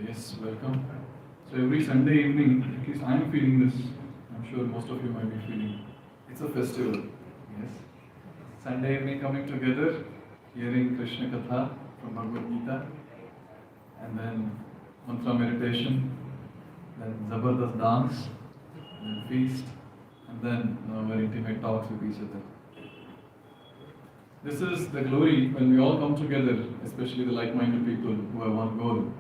Yes, welcome. So every Sunday evening, at least I'm feeling this. I'm sure most of you might be feeling. It's a festival. Yes. Sunday evening coming together, hearing Krishna Katha from Bhagavad Gita, and then mantra meditation, then Zabardast dance, then feast, and then very intimate talks with each other. This is the glory when we all come together, especially the like-minded people who have one goal.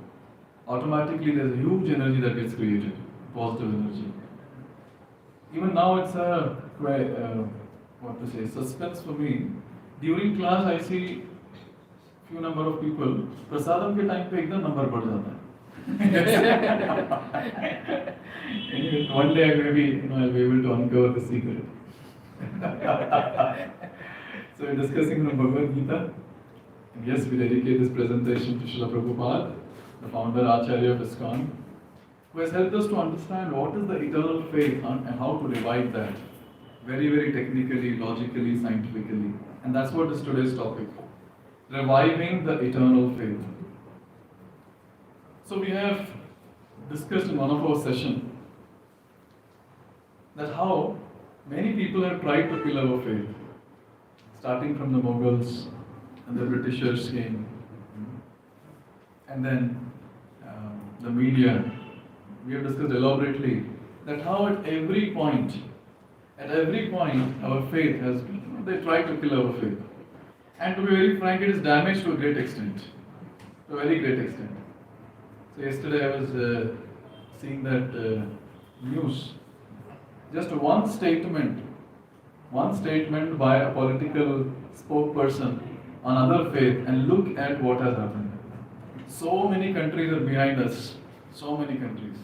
Automatically there's a huge energy that gets created, positive energy. Even now it's a, suspense for me. During class I see few number of people, prasadam ke time pe ekdam number बढ़ जाता है. Anyway, one day I'll be able to uncover the secret. So we're discussing from Bhagavad Gita. And yes, we dedicate this presentation to Srila Prabhupada, the founder Acharya of ISKCON, who has helped us to understand what is the eternal faith and how to revive that. Very, very technically, logically, scientifically. And that's what is today's topic. Reviving the eternal faith. So we have discussed in one of our sessions that how many people have tried to kill our faith. Starting from the Mughals and the Britishers came. And then the media, we have discussed elaborately that how at every point, our faith has, they try to kill our faith. And to be very frank, it is damaged to a great extent, to a very great extent. So yesterday I was seeing that news, just one statement by a political spokesperson on other faith, and look at what has happened. So many countries are behind us. So many countries.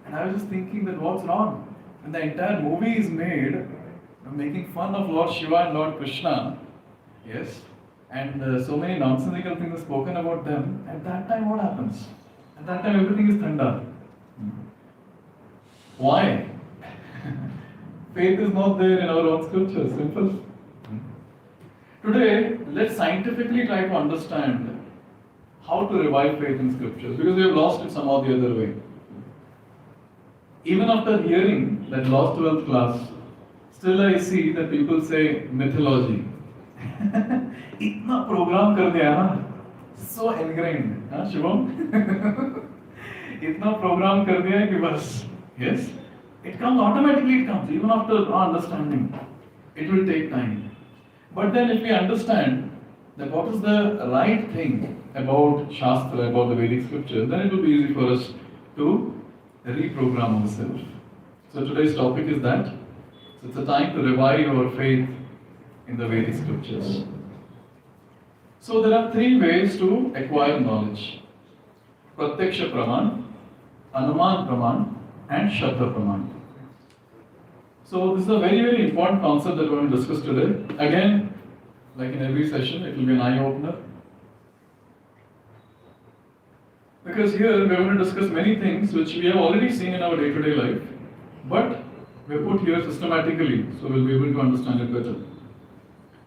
And I was just thinking that what's wrong? When the entire movie is made, making fun of Lord Shiva and Lord Krishna, yes, and so many nonsensical things are spoken about them, at that time what happens? At that time everything is thanda. Why? Faith is not there in our own scriptures, simple. Today, let's scientifically try to understand how to revive faith in scriptures, because we have lost it somehow the other way. Even after hearing that last 12th class, still I see that people say mythology. Itna program kar diya na, so ingrained, huh, Shivam? Itna program kar diya ki bas, yes? It comes automatically, it comes, even after our understanding. It will take time. But then if we understand that what is the right thing about Shastra, about the Vedic scriptures, then it will be easy for us to reprogram ourselves. So today's topic is that. So it's a time to revive our faith in the Vedic scriptures. So there are three ways to acquire knowledge. Pratyaksha Praman, Anuman Praman, and Shraddha Praman. So this is a very, very important concept that we're going to discuss today. Again, like in every session, it will be an eye-opener. Because here we're going to discuss many things which we have already seen in our day-to-day life, but we're put here systematically, so we'll be able to understand it better.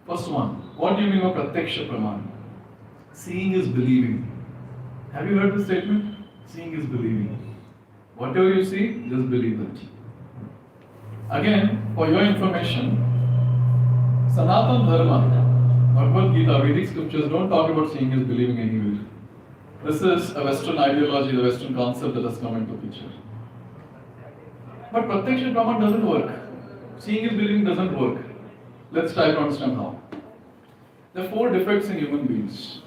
First one, what do you mean by Pratyaksha Praman? Seeing is believing. Have you heard this statement? Seeing is believing. Whatever you see, just believe it. Again, for your information, Sanatana Dharma, Bhagavad Gita, Vedic scriptures don't talk about seeing is believing anywhere. This is a Western ideology, the Western concept that has come into picture. But Pratyaksha Praman doesn't work. Seeing is believing doesn't work. Let's try to understand how. There are 4 defects in human beings.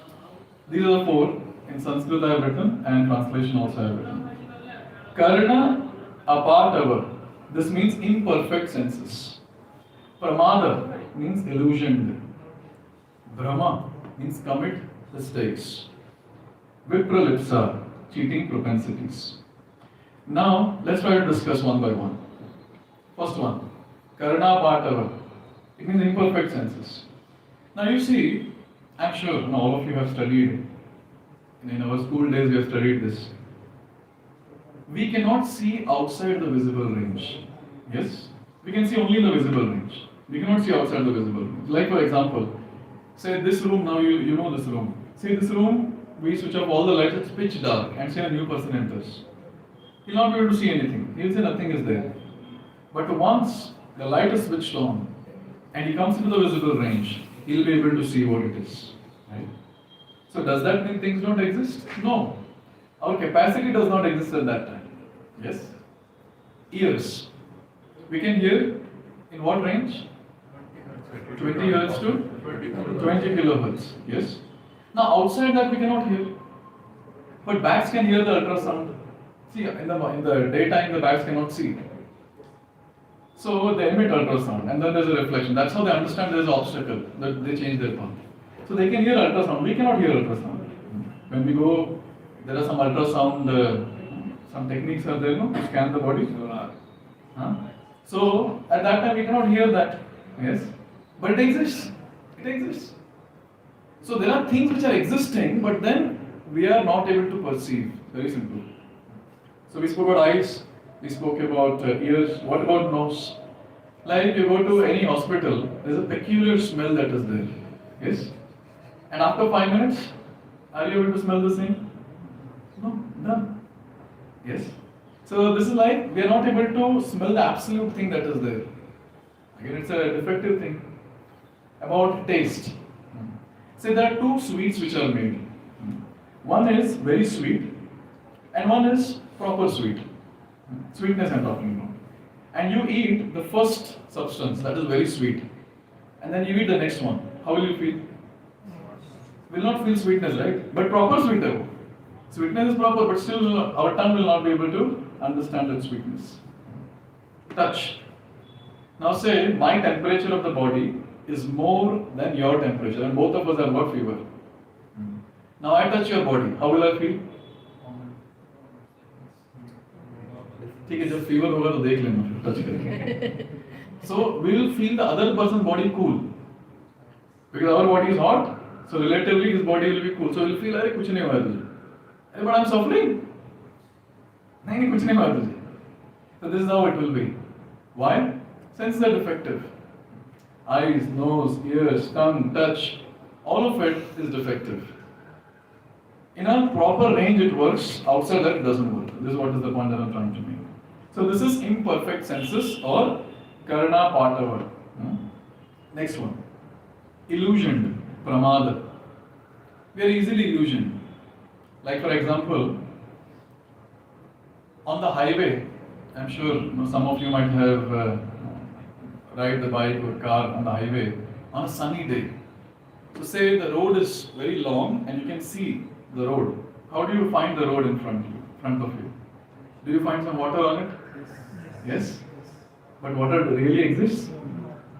These are the 4. In Sanskrit I have written, and translation also I have written. Karna apatava. This means imperfect senses. Pramada means illusioned. Brahma means commit mistakes. Vipralipsa, cheating propensities. Now, let's try to discuss one by one. First one, Karna apatava. It means imperfect senses. Now you see, I'm sure all of you have studied, in our school days we have studied this. We cannot see outside the visible range. Yes? We can see only the visible range. We cannot see outside the visible range. Like for example, say this room, now you know this room. See this room, we switch off all the lights, it's pitch dark, and say a new person enters. He'll not be able to see anything. He'll say nothing is there. But once the light is switched on and he comes into the visible range, he'll be able to see what it is. Right? So does that mean things don't exist? No. Our capacity does not exist at that time. Yes? Ears. We can hear in what range? 20 Hz to 20 kilohertz. Yes? Now outside that we cannot hear. But bats can hear the ultrasound. See, in the daytime the bats cannot see. So they emit ultrasound and then there's a reflection. That's how they understand there's an obstacle, that they change their path. So they can hear ultrasound. We cannot hear ultrasound. When we go, there are some ultrasound, some techniques are there, no, to scan the body. So at that time we cannot hear that. Yes? But it exists. It exists. So there are things which are existing, but then we are not able to perceive. Very simple. So we spoke about eyes, we spoke about ears. What about nose? Like you go to any hospital, there's a peculiar smell that is there. Yes? And after 5 minutes, are you able to smell the same? No, none. Yes? So this is like we are not able to smell the absolute thing that is there. Again, it's a defective thing. About taste. Say there are two sweets which are made. One is very sweet and one is proper sweet. Sweetness I'm talking about. And you eat the first substance that is very sweet. And then you eat the next one. How will you feel? Will not feel sweetness, right? But proper sweetness. Sweetness is proper, but still our tongue will not be able to understand that sweetness. Touch. Now say my temperature of the body is more than your temperature and both of us have got fever. Now I touch your body. How will I feel? ठीक है जब fever होगा तो देख लेना touch करके. So we will feel the other person's body cool because our body is hot. So relatively his body will be cool. So we'll feel अरे कुछ नहीं हुआ तुझे. अरे but I'm suffering. नहीं कुछ नहीं हुआ तुझे. So this is how it will be. Why? Senses are defective. Eyes, nose, ears, tongue, touch, all of it is defective. In a proper range it works, outside that it doesn't work. This is what is the point that I'm trying to make. So this is imperfect senses or karna patava. Next one. Illusioned, pramada. We are easily illusioned. Like for example, on the highway, I'm sure some of you might have ride the bike or car on the highway on a sunny day. So say the road is very long and you can see the road. How do you find the road in front of you? Do you find some water on it? Yes? But water really exists?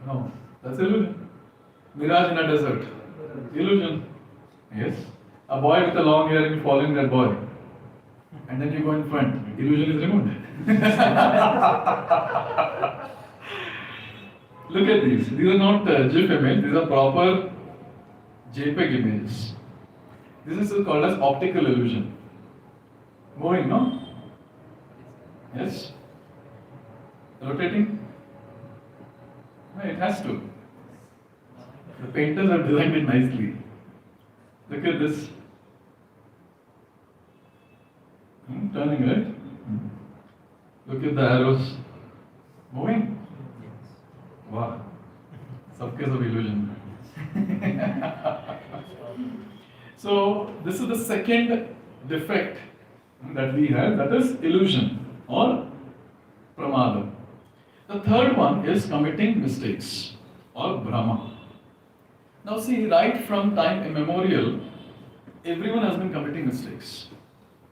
No. That's illusion. Mirage in a desert. Illusion. Yes? A boy with a long hair and you following that boy. And then you go in front. Illusion is removed. Look at these. These are not GIF images. These are proper JPEG images. This is called as optical illusion. Moving, no? Yes? Rotating? No, it has to. The painters have designed it nicely. Look at this. Turning, right? Look at the arrows. Moving? Wow. Subcase of illusion. So, this is the second defect that we have, that is illusion or pramada. The third one is committing mistakes or brahma. Now see, right from time immemorial, everyone has been committing mistakes.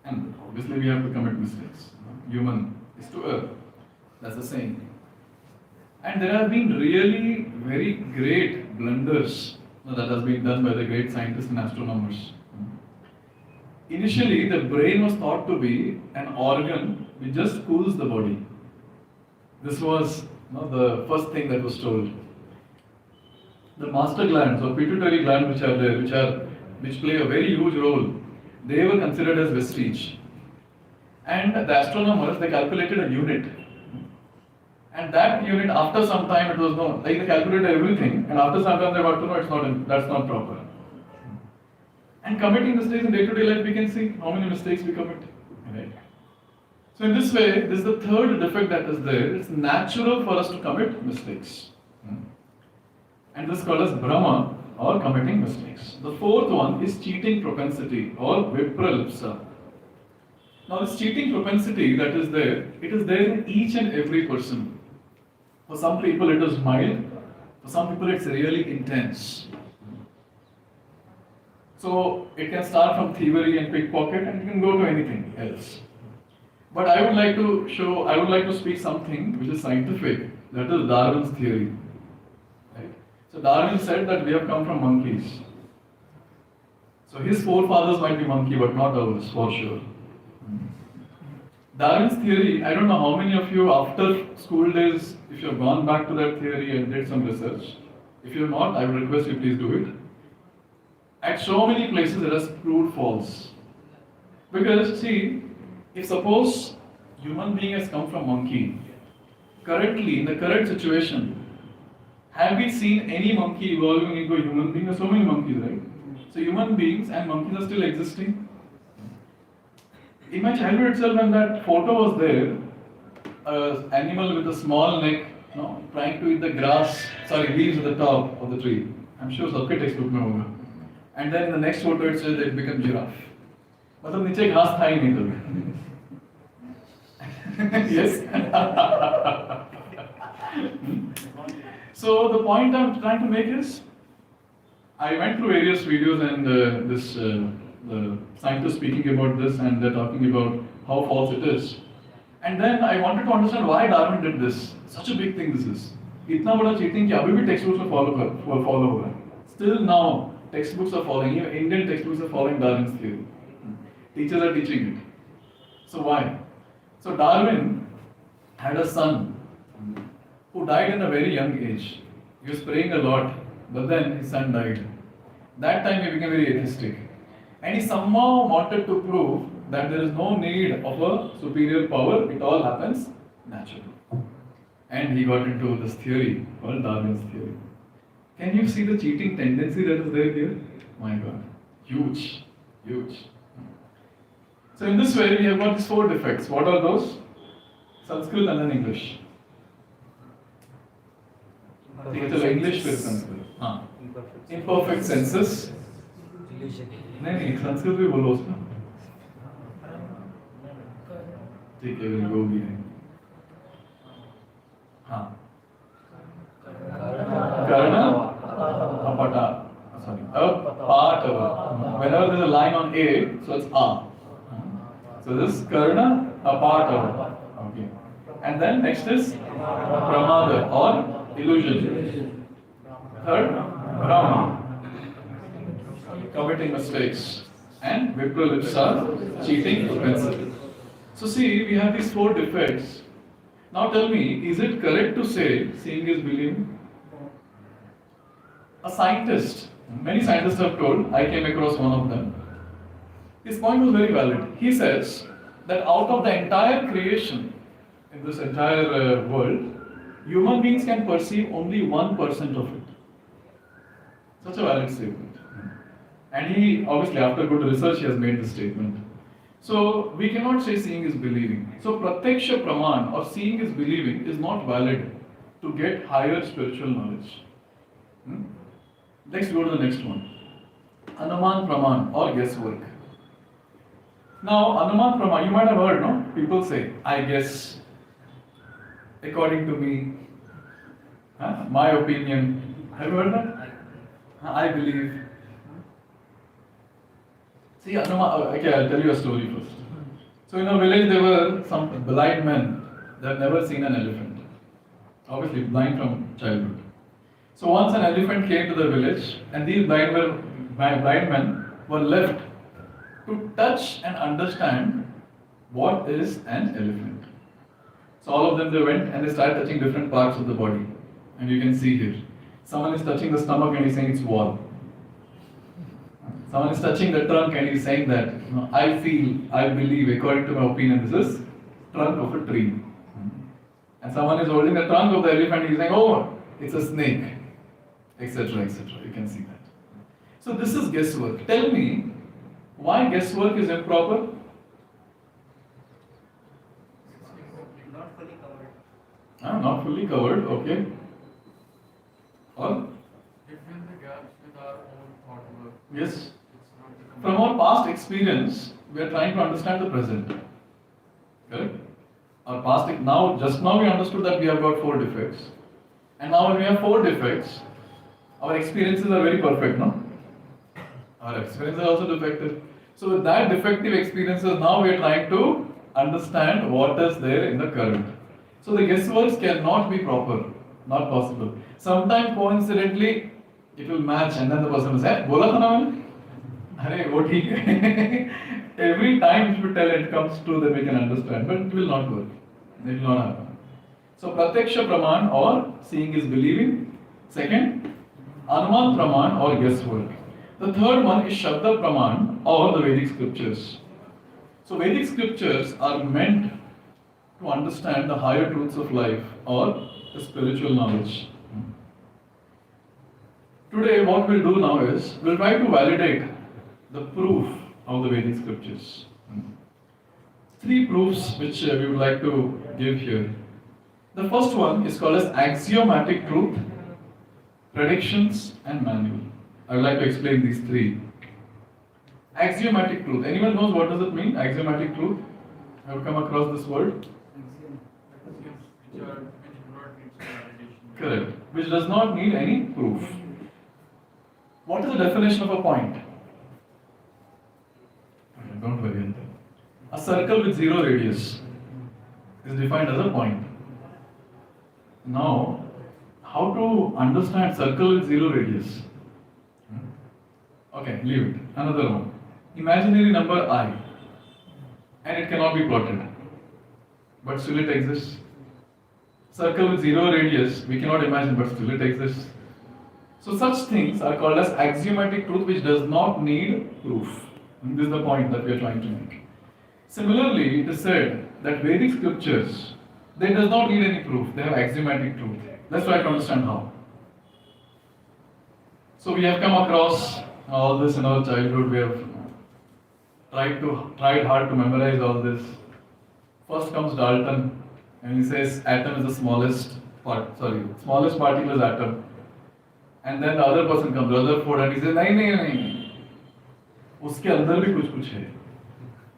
And obviously we have to commit mistakes. Human is to err. That's the saying. And there have been really very great blunders that has been done by the great scientists and astronomers. Initially, the brain was thought to be an organ which just cools the body. This was the first thing that was told. The master glands or pituitary glands which are there, which play a very huge role, they were considered as vestige. And the astronomers, they calculated a unit. And that unit, after some time, it was known. Like they calculated everything, and after some time they got to know that's not proper. And committing mistakes in day-to-day life, we can see how many mistakes we commit. Right? So in this way, this is the third defect that is there. It's natural for us to commit mistakes. And this is called as Brahma, or committing mistakes. The fourth one is cheating propensity, or vipralipsa. Now this cheating propensity that is there, it is there in each and every person. For some people it is mild, for some people it's really intense. So it can start from thievery and pickpocket and it can go to anything else. But I would like to speak something which is scientific, that is Darwin's theory. Right? So Darwin said that we have come from monkeys. So his forefathers might be monkey, but not ours, for sure. Darwin's theory, I don't know how many of you after school days, if you have gone back to that theory and did some research. If you have not, I would request you please do it. At so many places it has proved false. Because see, if suppose human being has come from monkey, currently in the current situation, have we seen any monkey evolving into a human being? There are so many monkeys, right? So human beings and monkeys are still existing. In my childhood itself, when that photo was there, an animal with a small neck, trying to eat the leaves at the top of the tree. I'm sure सबके textbook में होगा. And then in the next photo it says it became giraffe. मतलब नीचे घास था ही नहीं कभी. Yes. So the point I'm trying to make is, I went through various videos and the scientists speaking about this, and they're talking about how false it is. And then I wanted to understand why Darwin did this. Such a big thing this is. इतना बड़ा cheating कि अभी भी textbooks में follow हो रहा है. Still now textbooks are following. Even Indian textbooks are following Darwin's theory. Teachers are teaching it. So why? So Darwin had a son who died in a very young age. He was praying a lot, but then his son died. That time he became very atheistic. And he somehow wanted to prove that there is no need of a superior power, it all happens naturally. And he got into this theory called Darwin's theory. Can you see the cheating tendency that is there here? My God, huge, huge. So in this way, we have got these 4 defects. What are those? Sanskrit and then English. English with Sanskrit. Imperfect senses. नहीं संस्कृत भी बोलो उसमें. ठीक है, will go भी है. हाँ. Karna, apata. Sorry, apatava. Whenever there is a line on A, so it's a. So this karna, apatava. Okay. And then next is pramada or illusion. Third, brahma. Committing mistakes, and vipralipsa, cheating propensity. So see, we have these 4 defects. Now tell me, is it correct to say seeing is believing? A scientist, many scientists have told, I came across one of them. His point was very valid. He says that out of the entire creation, in this entire world, human beings can perceive only 1% of it. Such a valid statement. And he, obviously, after good research, he has made this statement. So, we cannot say seeing is believing. So, Pratyaksha Praman or seeing is believing is not valid to get higher spiritual knowledge. Let's go to the next one. Anuman Praman or guesswork. Now, Anuman Praman, you might have heard, no? People say, I guess, according to me, my opinion. Have you heard that? I believe. See, okay, I'll tell you a story first. So in a village there were some blind men. They have never seen an elephant. Obviously blind from childhood. So once an elephant came to the village, and these blind men were left to touch and understand what is an elephant. So all of them, they went and they started touching different parts of the body. And you can see here. Someone is touching the stomach and he's saying it's wall. Someone is touching the trunk and he's saying that, I feel, I believe, according to my opinion, this is trunk of a tree. And someone is holding the trunk of the elephant and he's saying, oh, it's a snake, etc., etc. You can see that. So this is guesswork. Tell me, Why guesswork is improper? Not fully covered. Not fully covered, okay. Or? It fills the gaps with our own thought work. Yes. It's not the From our past experience, we are trying to understand the present. Correct? Our past, just now we understood that we have got 4 defects. And now when we have 4 defects, our experiences are very perfect, no? Our experiences are also defective. So with that defective experiences, now we are trying to understand what is there in the current. So the guessworks cannot be proper, not possible. Sometimes coincidentally, it will match and then the person will say, बोला था ना मैंने? अरे वो ठीक है. Every time if you tell it comes true, then we can understand, but it will not work. It will not happen. So Pratyaksha Praman or seeing is believing. Second, Anuman Praman or guesswork. The third one is Shabda Praman or the Vedic scriptures. So Vedic scriptures are meant to understand the higher truths of life or the spiritual knowledge. Today what we'll do now is, we'll try to validate the proof of the Vedic scriptures. 3 proofs which we would like to give here. The first one is called as axiomatic truth, predictions and manual. I would like to explain these 3. Axiomatic truth. Anyone knows what does it mean? Axiomatic truth? Have you come across this word? which do not need validation. Correct. Which does not need any proof. What is the definition of a point? Don't worry. A circle with 0 radius is defined as a point. Now, how to understand circle with 0 radius? Okay, leave it. Another one. Imaginary number I, and it cannot be plotted. But still it exists. Circle with 0 radius, we cannot imagine, but still it exists. So such things are called as axiomatic truth, which does not need proof. And this is the point that we are trying to make. Similarly, it is said that Vedic scriptures, they does not need any proof. They have axiomatic truth. Let's try to understand how. So we have come across all this in our childhood. We have tried hard to memorize all this. First comes Dalton, and he says atom is the smallest particle is atom. And then the other person comes, Rutherford, and he says, नहीं, उसके अंदर भी कुछ है.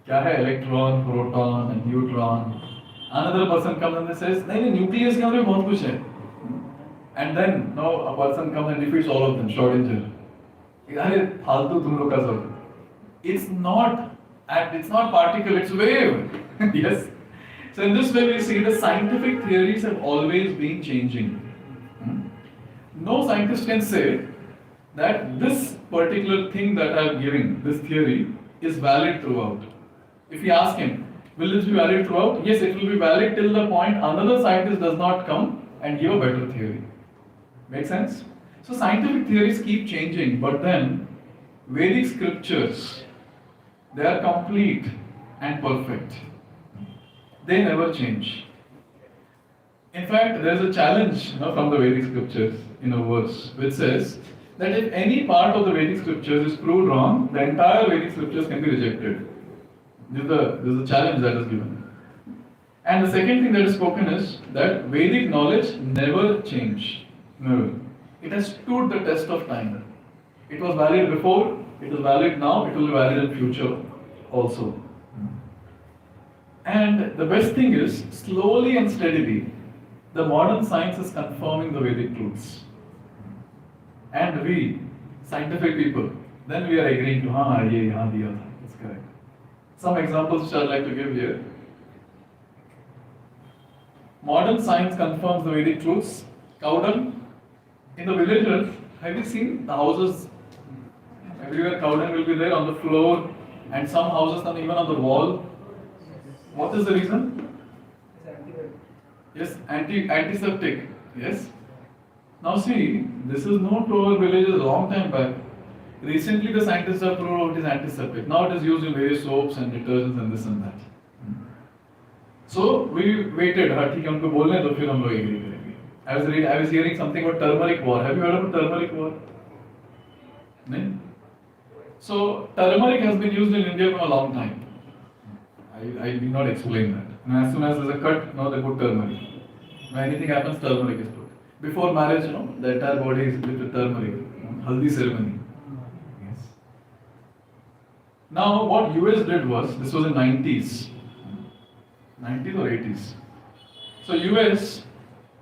क्या है? Electron, proton, and neutron. Another person comes and says, नहीं, nucleus के अंदर भी बहुत कुछ है. And then now a person comes and defeats all of them, Schrodinger. अरे फालतू तुम लोग का सब. It's not particle, it's wave. Yes. So in this way we see the scientific theories have always been changing. No scientist can say that this particular thing that I am giving, this theory, is valid throughout. If you ask him, will this be valid throughout? Yes, it will be valid till the point another scientist does not come and give a better theory. Make sense? So scientific theories keep changing, but then Vedic scriptures, they are complete and perfect. They never change. In fact, there is a challenge from the Vedic scriptures in a verse which says that if any part of the Vedic scriptures is proved wrong, the entire Vedic scriptures can be rejected. This is the challenge that is given. And the second thing that is spoken is that Vedic knowledge never change. Never. It has stood the test of time. It was valid before, it is valid now, it will be valid in future also. And the best thing is, slowly and steadily, the modern science is confirming the Vedic truths. And we, scientific people, then we are agreeing to, it's correct. Some examples which I would like to give here. Modern science confirms the Vedic truths. Cow dung. In the villages, have you seen the houses? Everywhere cow dung will be there on the floor, and some houses are even on the wall. What is the reason? Yes, antiseptic. Yes. Now see, this is known to our villages a long time back. Recently the scientists have proved it is antiseptic. Now it is used in various soaps and detergents and this and that. So we waited, ठीक है उनको बोलने तो फिर हम लोग agree करेंगे. I was hearing something about turmeric war. Have you heard about turmeric war? नहीं? So turmeric has been used in India for a long time. I did not explain that. And as soon as there's a cut, they put turmeric. When anything happens, turmeric is put. Before marriage, the entire body is lit with turmeric. Haldi ceremony. Yes. Now, what US did was, this was in 90s. 90s or 80s. So US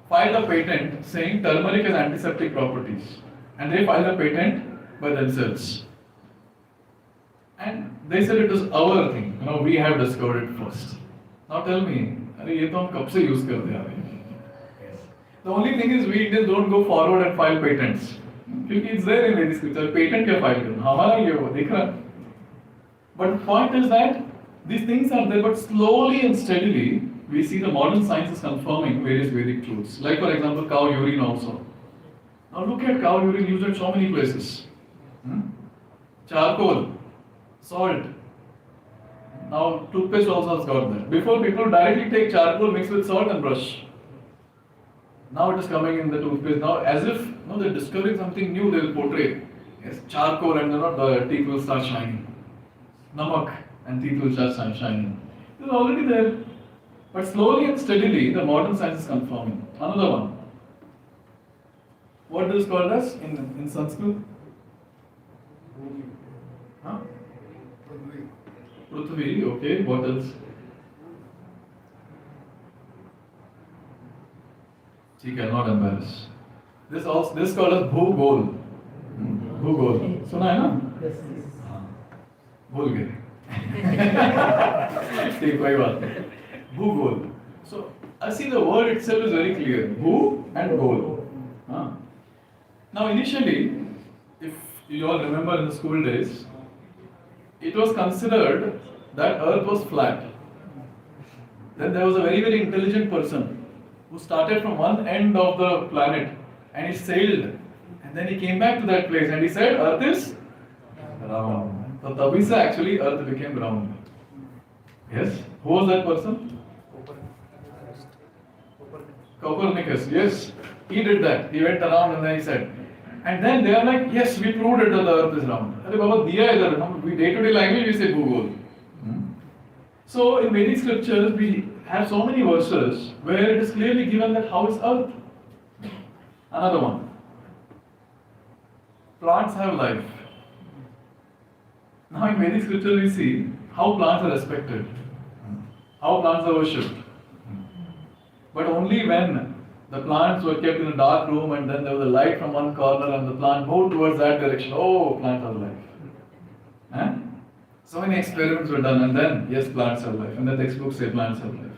filed a patent saying turmeric has antiseptic properties. And they filed a patent by themselves. And they said it is our thing. We have discovered it first. Now tell me, ये तो हम कब से use करते आ रहे हैं? The only thing is we Indians don't go forward and file patents. क्योंकि it's there in Vedic scripture. Patent क्या file करना? हमारा ये वो दिख रहा. But the point is that these things are there, but slowly and steadily we see the modern science is confirming various Vedic truths. Like for example, cow urine also. Now look at cow urine used at so many places. Charcoal, salt. Now toothpaste also has got that. Before people directly take charcoal mixed with salt and brush. Now it is coming in the toothpaste. Now as if they're discovering something new, they will portray. Yes, charcoal and the teeth will start shining. Namak and teeth will start shining. It is already there. But slowly and steadily the modern science is confirming. Another one. What is called as in Sanskrit? Huh? Prithvi, okay, what else? Okay, I'm not embarrassed. This called as Bhugol. Bhugol. Suna hai na? Yes. भूल गए ठीक कोई बात नहीं Bhugol. So I see the word itself is very clear. Bhu and Gol. Now initially, if you all remember in the school days, it was considered that Earth was flat. Then there was a very, very intelligent person who started from one end of the planet and he sailed. And then he came back to that place and he said, Earth is round. So tabhi se actually Earth became round. Yes? Who was that person? Copernicus. Yes. He did that. He went around and then he said. And then they are like, yes, we proved it that the Earth is round. Arey Baba, diya idhar. We day-to-day language we say Bhugol. So in Vedic scriptures we have so many verses where it is clearly given that how is Earth. Another one. Plants have life. Now in Vedic scripture we see how plants are respected, how plants are worshipped. But only when the plants were kept in a dark room and then there was a light from one corner and the plant moved towards that direction. Oh, plants have life. So many experiments were done and then, yes, plants have life. And the textbooks say plants have life.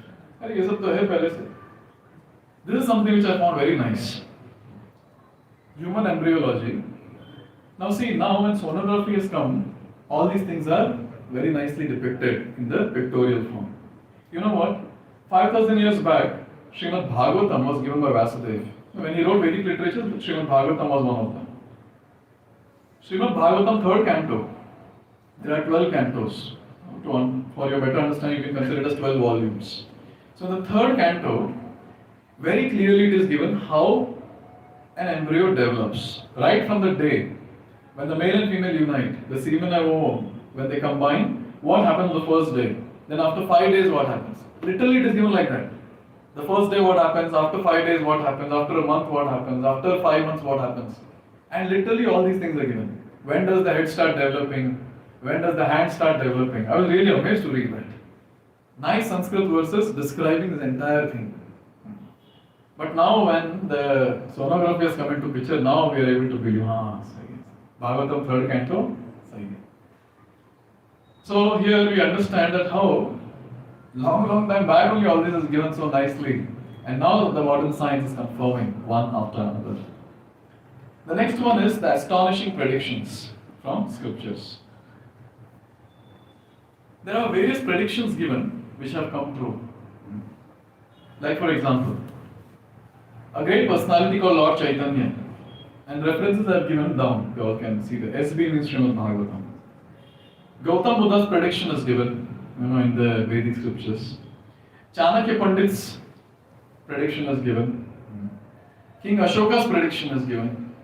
This is something which I found very nice. Human embryology. Now see, now when sonography has come, all these things are very nicely depicted in the pictorial form. You know what? 5,000 years back, Srimad Bhagavatam was given by Vasudev. When he wrote Vedic literature, Srimad Bhagavatam was one of them. Srimad Bhagavatam, 3rd canto. There are 12 cantos. For your better understanding, you can consider it as 12 volumes. So in the 3rd canto, very clearly it is given how an embryo develops. Right from the day when the male and female unite, the semen and ovum, when they combine, what happens the first day? Then after 5 days, what happens? Literally it is given like that. The first day what happens, after 5 days what happens, after a month what happens, after 5 months what happens. And literally all these things are given. When does the head start developing? When does the hand start developing? I was really amazed to read that. Nice Sanskrit verses describing this entire thing. But now when the sonography has come into picture, now we are able to believe, Bhagavatam 3rd canto, so here we understand that how long time back only all this is given so nicely. And now the modern science is confirming one after another. The next one is the astonishing predictions from scriptures. There are various predictions given which have come true. Like for example, a great personality called Lord Chaitanya, and references are given down. You all can see the SB means Srimad Bhagavatam. Gautam Buddha's prediction is given, in the Vedic scriptures. Chanakya Pandit's prediction is given. King Ashoka's prediction is given.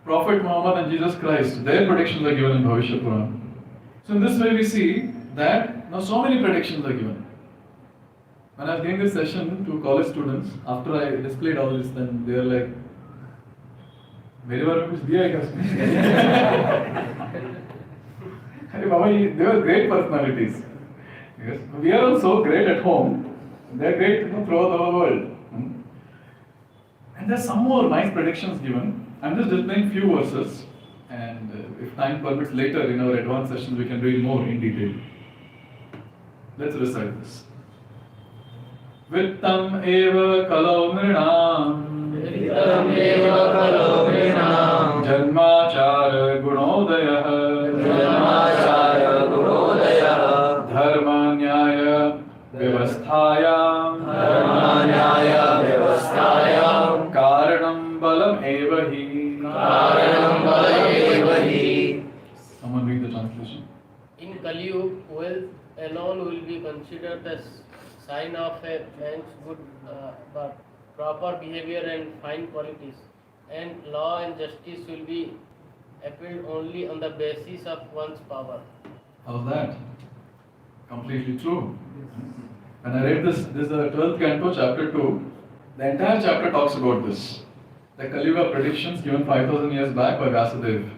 Prophet Muhammad and Jesus Christ, their predictions are given in Bhavishya Purana. So in this way we see that now so many predictions are given. When I was giving this session to college students, after I displayed all this, then they were like, मेरे बारे में कुछ दिया है क्या उसने? अरे बाबा, they were great personalities. Yes, we are also great at home. They are great throughout the whole world. And there's some more nice predictions given. I'm just displaying few verses, and if time permits later in our advanced sessions, we can read more in detail. Let's recite this. Vittam eva kalo nrinam Vittam eva kalo nrinam Janmachara gunodayah Janmachara gunodayah Dharma nyaya vyavasthayam Dharma nyaya vyavasthayam Karanam balam eva hi Karanam balam eva hi. Someone read the translation. In Kali Yuga, wealth alone will be considered the sign of a man's good birth, proper behavior and fine qualities, and law and justice will be appealed only on the basis of one's power. How's that? Completely true. When I read this is the 12th canto, chapter 2. The entire chapter talks about this. The Kali Yuga predictions given 5,000 years back by Vyasadeva.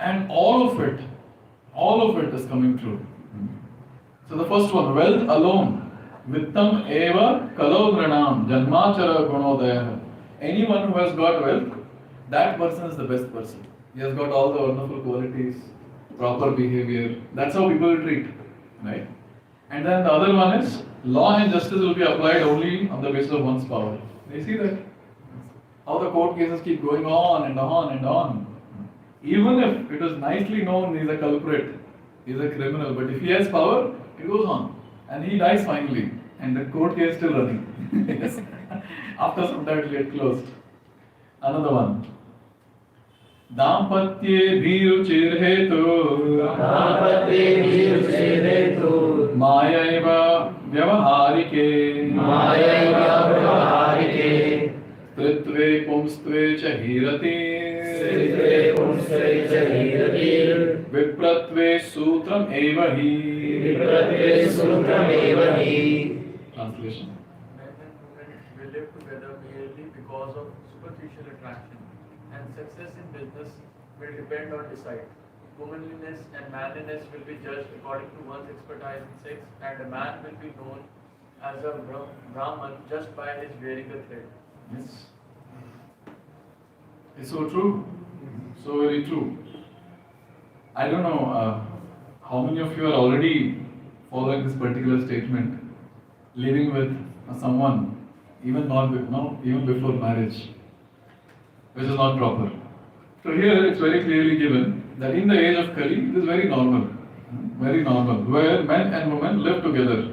And all of it is coming true. So the first one, wealth alone. Vittam eva kalo nranam janmachara gunodayah. Anyone who has got wealth, that person is the best person. He has got all the wonderful qualities, proper behavior. That's how people treat, right? And then the other one is law and justice will be applied only on the basis of one's power. You see that? How the court cases keep going on and on and on. Even if it is nicely known he's a culprit, he's a criminal, but if he has power, it goes on. And he dies finally, and the court case is still running. Yes. After some time it will get closed. Another one. Dampatye bhiruchir hetu Dampatye bhiruchir hetu Mayaiva vyavaharike Mayaiva vyavaharike Tritve pumstve cha hirati Sritve pumstve cha hirati Vipratve sutram eva hi Vipratve sutram eva hi. Translation. Men and women will live together merely because of superficial attraction, and success in business will depend on decide. Womanliness and manliness will be judged according to one's expertise in sex, and a man will be known as a Brahman just by his wearing a thread. Yes. It's so true. So very true. I don't know how many of you are already following this particular statement, living with someone even even before marriage, which is not proper. So here it's very clearly given that in the age of Kali, it is very normal, where men and women live together.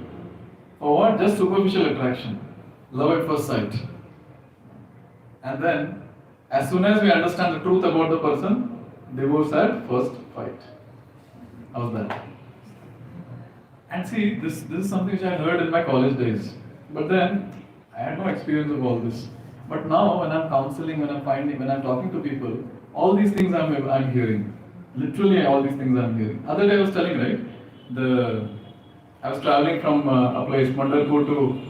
For what? Just superficial attraction, love at first sight. And then, as soon as we understand the truth about the person, divorce at first fight. How's that? And see, this is something which I heard in my college days. But then, I had no experience of all this. But now, when I'm counseling, when I'm talking to people, all these things I'm hearing. Literally, all these things I'm hearing. Other day I was telling, right? I was traveling from a place, Mandarpur to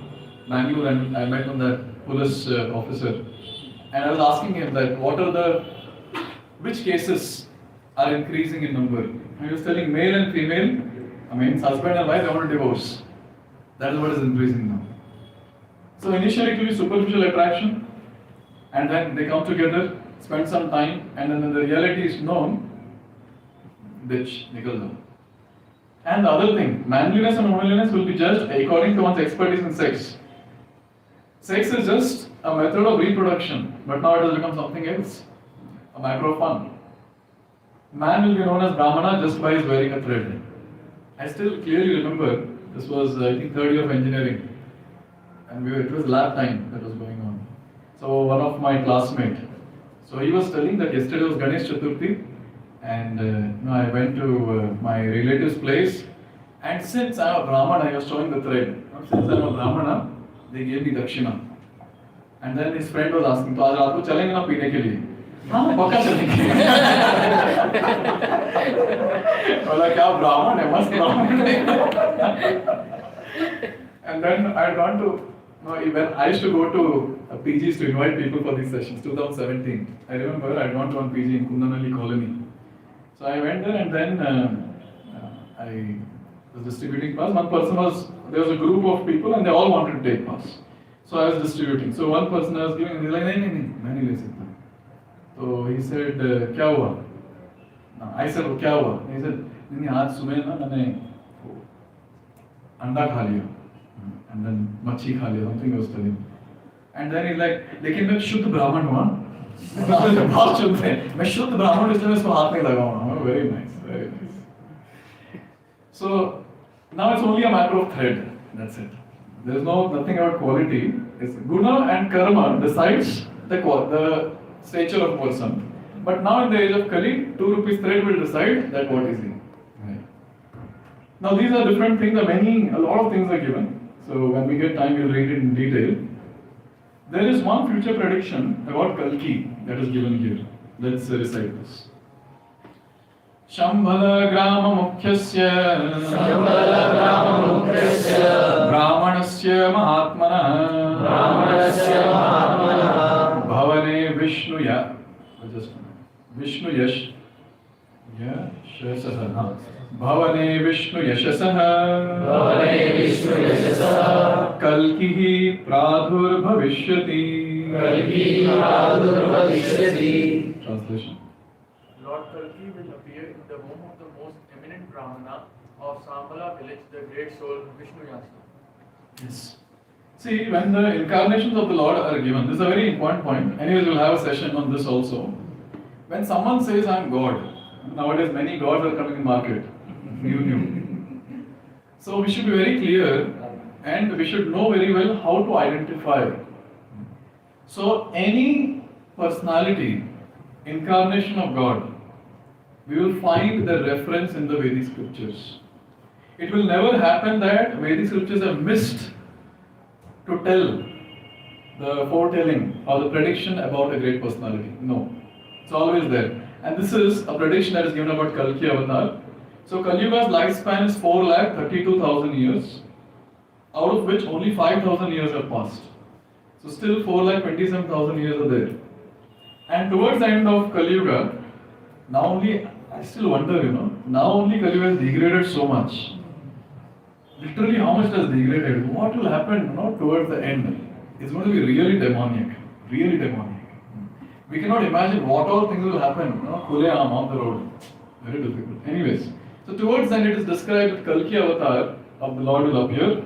Bangalore, and I met on that police officer. And I was asking him that which cases are increasing in number. And he was telling male and female, husband and wife, they want to divorce. That is what is increasing now. So initially it will be superficial attraction, and then they come together, spend some time, and then when the reality is known, bitch, nikal down. And the other thing, manliness and womanliness will be judged according to one's expertise in sex. Sex is just a method of reproduction, but now it has become something else, a matter of fun. Man will be known as Brahmana just by his wearing a thread. I still clearly remember, this was I think third year of engineering, and it was lab time that was going on. So one of my classmates, so he was telling that yesterday was Ganesh Chaturthi, and I went to my relative's place, and since I am a Brahmana, he was showing the thread. Since I am a Brahmana, they gave me dakshina. And then his friend was asking, तो आज रात को चलेंगे ना पीने के लिए? हाँ पक्का चलेंगे। बोला क्या ब्राह्मण है, मस्त ब्राह्मण है। And then I had gone to, no, when I used to go to PGs to invite people for these sessions, 2017. I remember I had gone to one PG in Kundanali colony. So I went there and then I was distributing pass. One person there was a group of people and they all wanted to take pass. So I was distributing. So one person I was giving, and he's like, नहीं, मैं नहीं ले सकता. So he said, क्या हुआ? I said, क्या हुआ? He said, नहीं आज सुबह ना मैंने अंडा खा लिया. And then मच्छी खा लिया, something was telling. And then he's like, लेकिन मैं शुद्ध ब्राह्मण हुआ. बहुत शुद्ध है. मैं शुद्ध ब्राह्मण इसलिए इसको हाथ नहीं लगाऊंगा. Very nice, very nice. So now it's only a matter of thread. That's it. There is nothing about quality. It's guna and karma decides the stature of person. But now in the age of Kali, 2 rupees thread will decide that what is he. Right. Now these are different things. A lot of things are given. So when we get time, we'll read it in detail. There is one future prediction about Kalki that is given here. Let's recite this. Shambhala grama mukhyasya brahmanasya mahatmana bhavane Vishnu yashasah Bhavane Vishnu yashasah Kalkihi pradhur bhavishyati. Translation. Lord Kalki will appear in the womb of the most eminent Brahmana of Sambhala village, the great soul Vishnu Yasa. Yes. See, when the incarnations of the Lord are given, this is a very important point. Anyways, we'll have a session on this also. When someone says, I am God, nowadays many gods are coming in market. New. So we should be very clear and we should know very well how to identify. So any personality, incarnation of God, we will find the reference in the Vedic scriptures. It will never happen that Vedic scriptures have missed to tell the foretelling or the prediction about a great personality. No, it's always there. And this is a prediction that is given about Kalki Avatar. So Kali Yuga's lifespan is 4,32,000 years, out of which only 5,000 years have passed. So still 4,27,000 years are there. And towards the end of Kali Yuga, now only, I still wonder, now only Kali Yuga has degraded so much. Literally how much has degraded? What will happen towards the end? It's going to be really demonic. Really demonic. We cannot imagine what all things will happen, khule aam on the road. Very difficult. Anyways, so towards the end it is described that Kalki Avatar of the Lord will appear.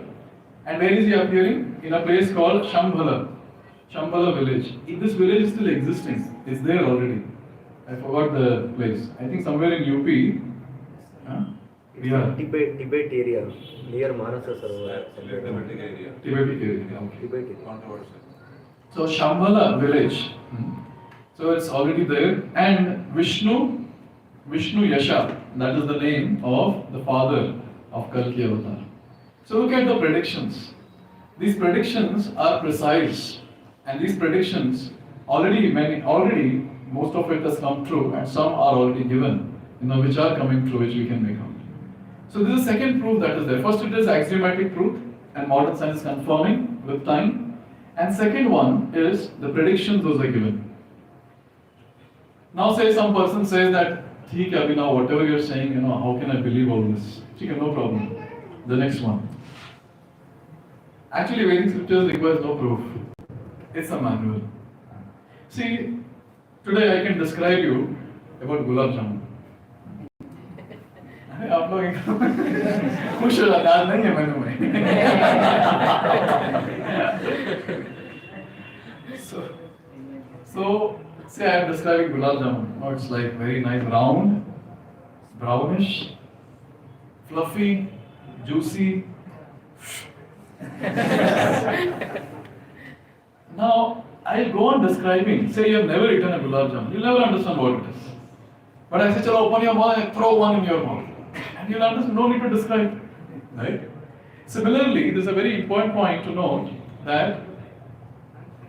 And where is he appearing? In a place called Shambhala village. This village is still existing. It's there already. I forgot the place. I think somewhere in UP. Yeah. Tibet area, near Manasa Sarovar. Tibetic area. Okay. Tibet area. Controversial. So Shambhala village. So it's already there. And Vishnu Yasha, that is the name of the father of Kalki Avatar. So look at the predictions. These predictions are precise. And these predictions, already most of it has come true and some are already given, which are coming true, which we can make out. So this is the second proof that is there. First it is axiomatic truth and modern science is confirming with time. And second one is the predictions those are given. Now say some person says that, "Theek hai, abhi now whatever you're saying, how can I believe all this?" Okay, no problem. The next one. Actually Vedic scriptures requires no proof. It's a manual. See, today I can describe you about gulab jamun. आप लोग खुश हो जाते आज नहीं है मेनू में so say I am describing gulab jamun. It's like very nice, round, brownish, fluffy, juicy. Now I'll go on describing. Say you have never eaten a gulab jamun, you'll never understand what it is. But I say, chalo, open your mouth and throw one in your mouth. And you'll understand, no need to describe. Right? Similarly, there's a very important point to note that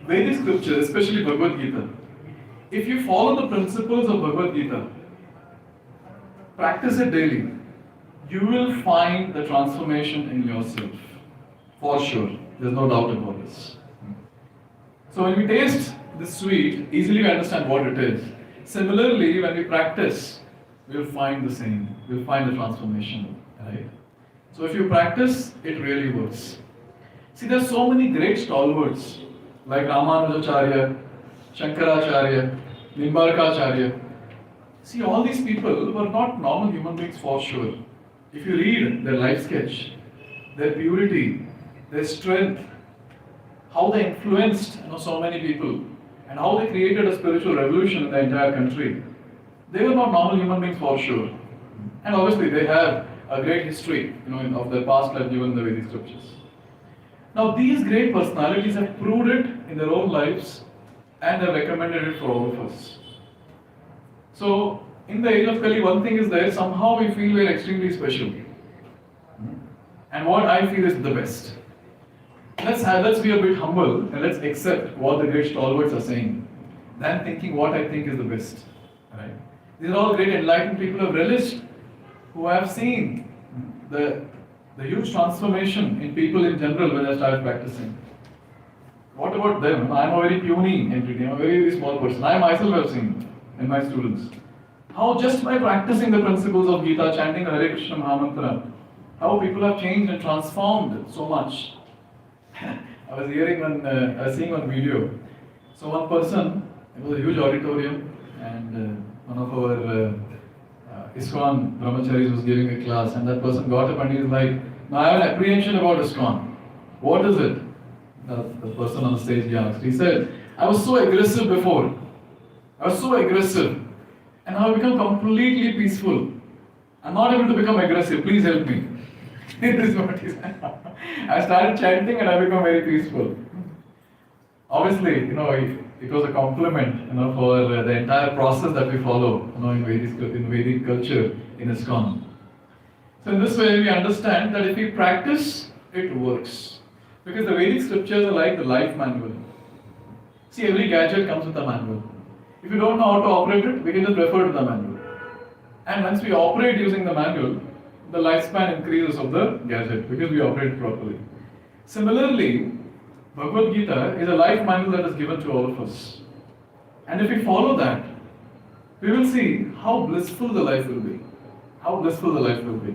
Vedic scripture, especially Bhagavad Gita, if you follow the principles of Bhagavad Gita, practice it daily, you will find the transformation in yourself. For sure. There's no doubt about this. So when we taste this sweet, easily we understand what it is. Similarly, when we practice, we'll find the same. We'll find the transformation. Right? So if you practice, it really works. See, there's so many great stalwarts like Ramanujacharya, Shankaracharya, Nimbarkacharya. See, all these people were not normal human beings for sure. If you read their life sketch, their purity, their strength, how they influenced so many people, and how they created a spiritual revolution in the entire country, they were not normal human beings for sure. And obviously, they have a great history, of their past life given in the Vedic scriptures. Now, these great personalities have proved it in their own lives and have recommended it for all of us. So, in the age of Kali, one thing is there, somehow we feel we are extremely special. And what I feel is the best. Let's be a bit humble and let's accept what the great stalwarts are saying, than thinking what I think is the best. Right? These are all great enlightened people who have relished, who have seen the huge transformation in people in general when they started practicing. What about them? I am a very puny entity, I am a very, very small person. I myself have seen in my students how just by practicing the principles of Gita, chanting the Hare Krishna Mahamantra, how people have changed and transformed so much. I was seeing one video. So one person, it was a huge auditorium, and one of our ISKCON brahmacharis was giving a class, and that person got up and he was like, "Now I have an apprehension about ISKCON. What is it?" The person on the stage asked. He said, "I was so aggressive before. I was so aggressive. And now I've become completely peaceful. I'm not able to become aggressive. Please help me." This is what he said. I started chanting and I become very peaceful. Obviously, it was a compliment, for the entire process that we follow, in Vedic culture, in ISKCON. So in this way, we understand that if we practice, it works. Because the Vedic scriptures are like the life manual. See, every gadget comes with a manual. If you don't know how to operate it, we can just refer to the manual. And once we operate using the manual, the lifespan increases of the gadget because we operate properly. Similarly, Bhagavad Gita is a life manual that is given to all of us. And if we follow that, we will see how blissful the life will be. How blissful the life will be.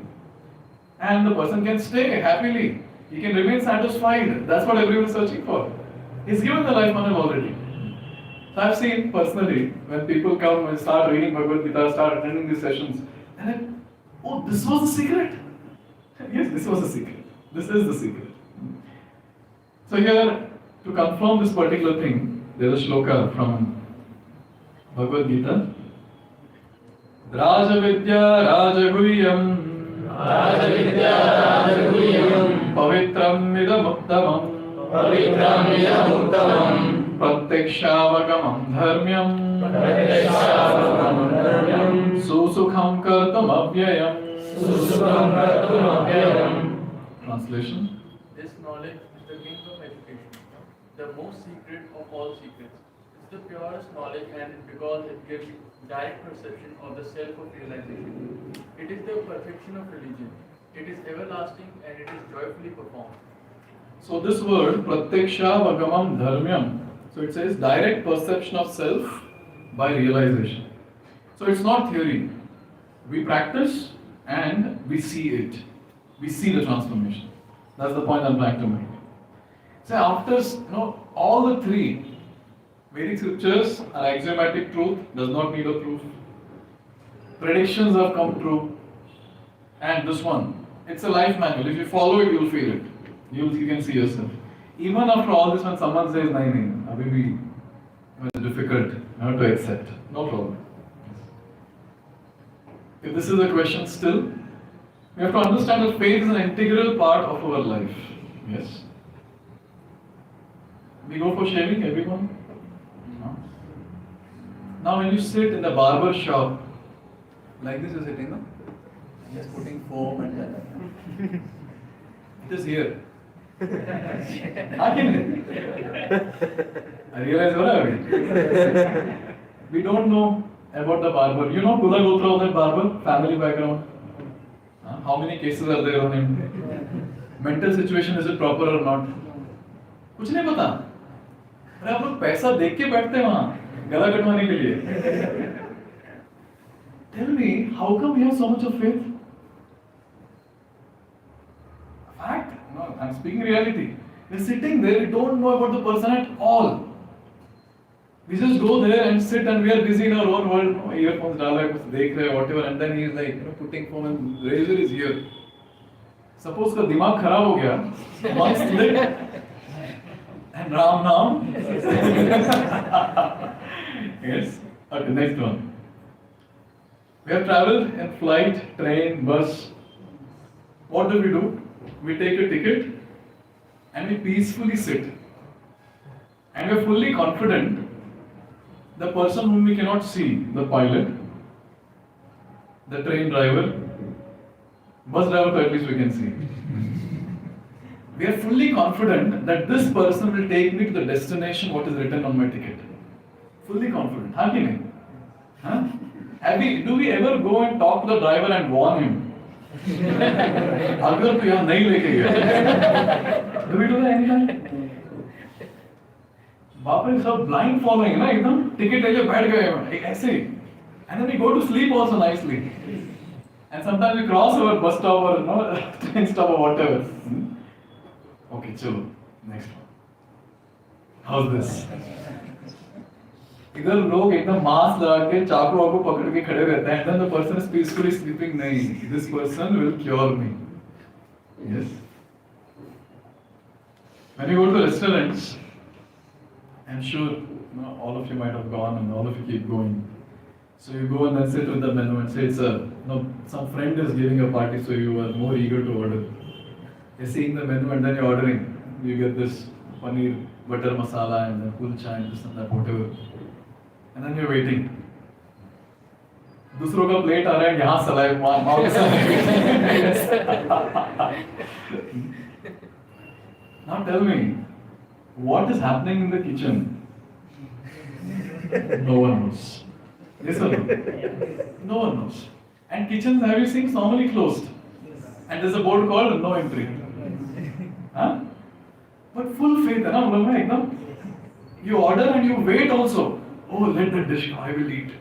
And the person can stay happily. He can remain satisfied. That's what everyone is searching for. He's given the life manual already. So I've seen personally, when people come and start reading Bhagavad Gita, start attending these sessions, and then, oh, this was the secret. Yes, this was the secret. This is the secret. So here, to confirm this particular thing, there's a shloka from Bhagavad Gita. Rajavidya Rajaguhyam Pavitram Idamuttamam Pratyakshavagamam Dharmyam Susukham Kartam Avyayam. Translation. This knowledge is the king of education, the most secret of all secrets. It's the purest knowledge, and because it gives direct perception of the self of realization. It is the perfection of religion. It is everlasting and it is joyfully performed. So this word, Pratyakshavagamam Dharmyam, so it says direct perception of self by realization. So it's not theory. We practice and we see it. We see the transformation. That's the point I'm trying to make. So after all the three, Vedic scriptures are axiomatic truth, does not need a proof. Predictions have come true. And this one, it's a life manual. If you follow it, you'll feel it. You can see yourself. Even after all this, when someone says, "Nahi, abhi it's difficult to accept," no problem. If this is a question still, we have to understand that faith is an integral part of our life. Yes. We go for shaving, everyone? No. Now when you sit in the barber shop, like this you're sitting, no? Just putting foam and that. It is here. I realize what I mean. We don't know about the barber. You know Kula Gotra of that barber, family background. How many cases are there on him? Mental situation, is it proper or not? कुछ नहीं पता. अरे आप लोग पैसा देख के बैठते हैं वहाँ गला कटवाने के लिए. Tell me, how come we have so much of faith? Fact? No, I'm speaking reality. We're sitting there, we don't know about the person at all. We just go there and sit and we are busy in our own world. No, earphones डाला है, कुछ देख रहे हैं, whatever, and then he is like, putting phone and razor is here. Suppose का दिमाग खराब हो गया, one slip, and Ram Nam. Yes. Okay, next one. We have traveled in flight, train, bus. What do? We take a ticket and we peacefully sit. And we are fully confident the person whom we cannot see, the pilot, the train driver, bus driver at least we can see. We are fully confident that this person will take me to the destination what is written on my ticket. Fully confident. हाँ कि नहीं? Huh? Do we ever go and talk to the driver and warn him? अगर तू यहाँ नहीं लेके गया. Do we do that anytime? बाप रे सब blind following है ना एकदम टिकट लेके बैठ गए हैं ऐसे ही. And then we go to sleep also nicely. And sometimes we cross our bus stop or train stop or whatever. Okay, chalo. Next one. How's this? इधर लोग एकदम मास्क लगा के चाकू वाकू पकड़ के खड़े रहते हैं. And then the person is peacefully sleeping. नहीं, this person will cure me. Yes. When you go to restaurants, I'm sure all of you might have gone and all of you keep going. So you go and then sit with the menu and say, some friend is giving a party, so you are more eager to order. You're seeing the menu and then you're ordering. You get this paneer, butter masala and then kulcha and this and that, whatever. And then you're waiting. दूसरों का plate आ रहा है यहाँ saliva mouth से. Now tell me, what is happening in the kitchen? No one knows. Yes or no? No one knows. And kitchens, have you seen, normally closed. And there's a board called no entry. Huh? But full faith, है ना मतलब में एकदम. You order and you wait also. Oh, let the dish go, I will eat.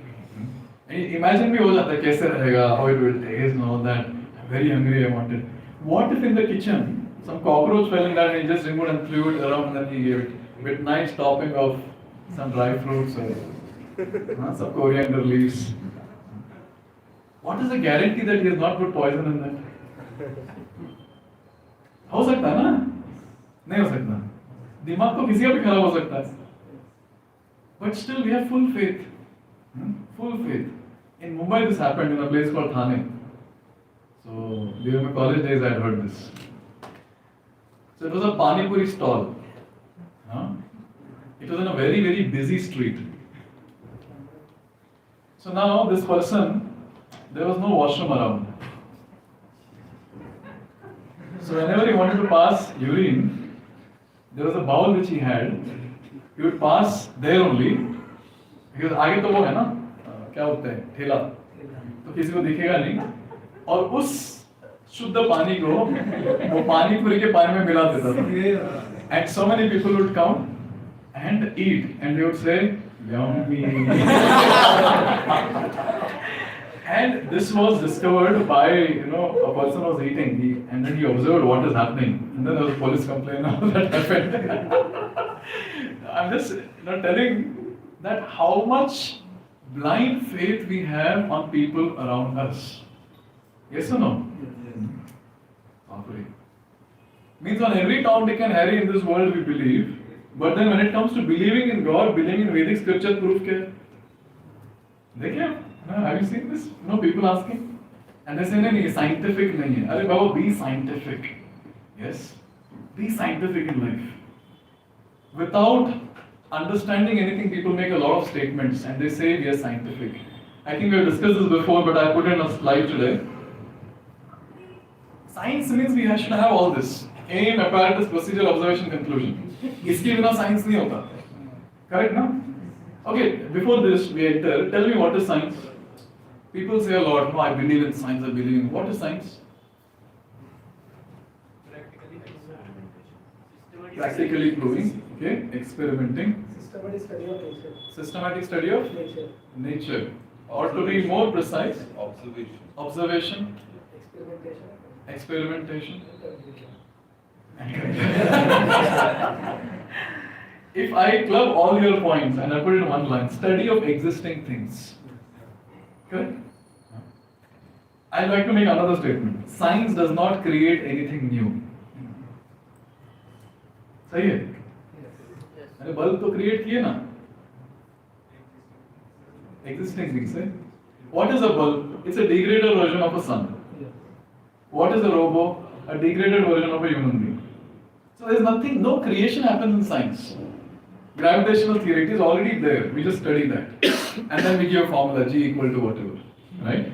Imagine भी हो जाता है कैसे रहेगा, how it will taste and all that. I'm very hungry, I want it. What if in the kitchen some cockroach fell in that and he just removed and threw it around and then he gave it with nice topping of some dry fruits or some coriander leaves. What is the guarantee that he has not put poison in that? हो सकता है ना? नहीं हो सकता. दिमाग तो किसी का भी खराब हो सकता है. But still we have full faith. Full faith. In Mumbai this happened in a place called Thane. So during my college days I had heard this. So it was a Pani Puri stall. It was in a very, very busy street. So now this person, there was no washroom around. So whenever he wanted to pass urine, there was a bowl which he had. He would pass there only. Because आगे तो वो है ना क्या होता है ठेला तो किसी को दिखेगा नहीं और उस शुद्ध पानी को वो पानी पूरी के पानी में मिला देता था. And so many people would come and eat and they would say yummy. And this was discovered by a person was eating and then he observed what is happening and then there was a police complaint that happened. I'm just telling that how much blind faith we have on people around us. Yes or no? Means on every Tom, Dick and Harry in this world we believe, but then when it comes to believing in God, believing in Vedic scripture, proof क्या? देखिए, have you seen this? People asking, and they say नहीं scientific नहीं है. अरे बाबा, be scientific. Yes, be scientific in life. Without understanding anything, people make a lot of statements and they say we are scientific. I think we have discussed this before, but I put it on a slide today. Science means we should have all this. Aim, apparatus, procedure, observation, conclusion. इसके बिना science नहीं होता. Correct ना? Okay, before this we enter, tell me what is science? People say a lot, no, I believe in science, I believe in. What is science? Practically proving, okay, experimenting, Systematic study of nature. systematic study of Nature. nature. Or to be more precise, Observation. observation, Experimentation. experimentation. If I club all your points and I put it in one line, study of existing things. Correct? I'd like to make another statement. Science does not create anything new. सही है? मैंने bulb तो create किए ना? Existing things. Eh? What is a bulb? It's a degraded version of a sun. What is a robo? A degraded version of a human being. So there's nothing, no creation happens in science. Gravitational theory, it is already there. We just study that. And then we give a formula, G equal to whatever. Right?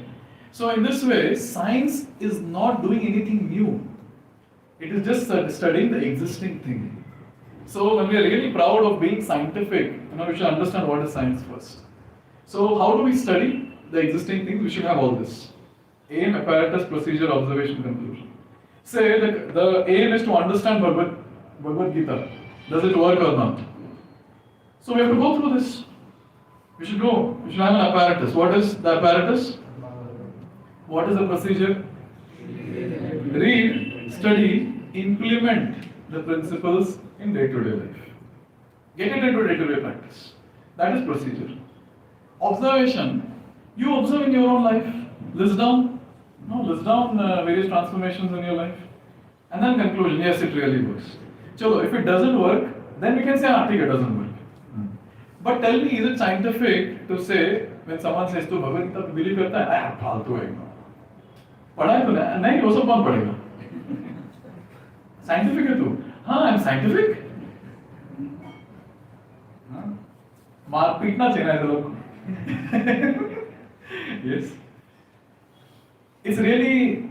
So in this way, science is not doing anything new. It is just studying the existing thing. So when we are really proud of being scientific, we should understand what is science first. So how do we study the existing things? We should have all this. Aim, apparatus, procedure, observation, conclusion. Say that the aim is to understand Bhagavad Gita. Does it work or not? So we have to go through this. We should go. We should have an apparatus. What is the apparatus? What is the procedure? Read, study, implement the principles in day-to-day life. Get it into day-to-day practice. That is procedure. Observation. You observe in your own life. List down. List down various transformations in your life. And then conclusion. Yes, it really works. Chalo, if it doesn't work, then we can say, it doesn't work. But tell me, is it scientific to say, when someone says, "Tu Bhagavad Gita believe करता है?" फालतू है एकदम. पढ़ा है तूने? नहीं, वो सब कौन पढ़ेगा? Scientific है तू? हाँ, I'm scientific. मार पीटना चाहिए ऐसे लोग को. Yes. It's really,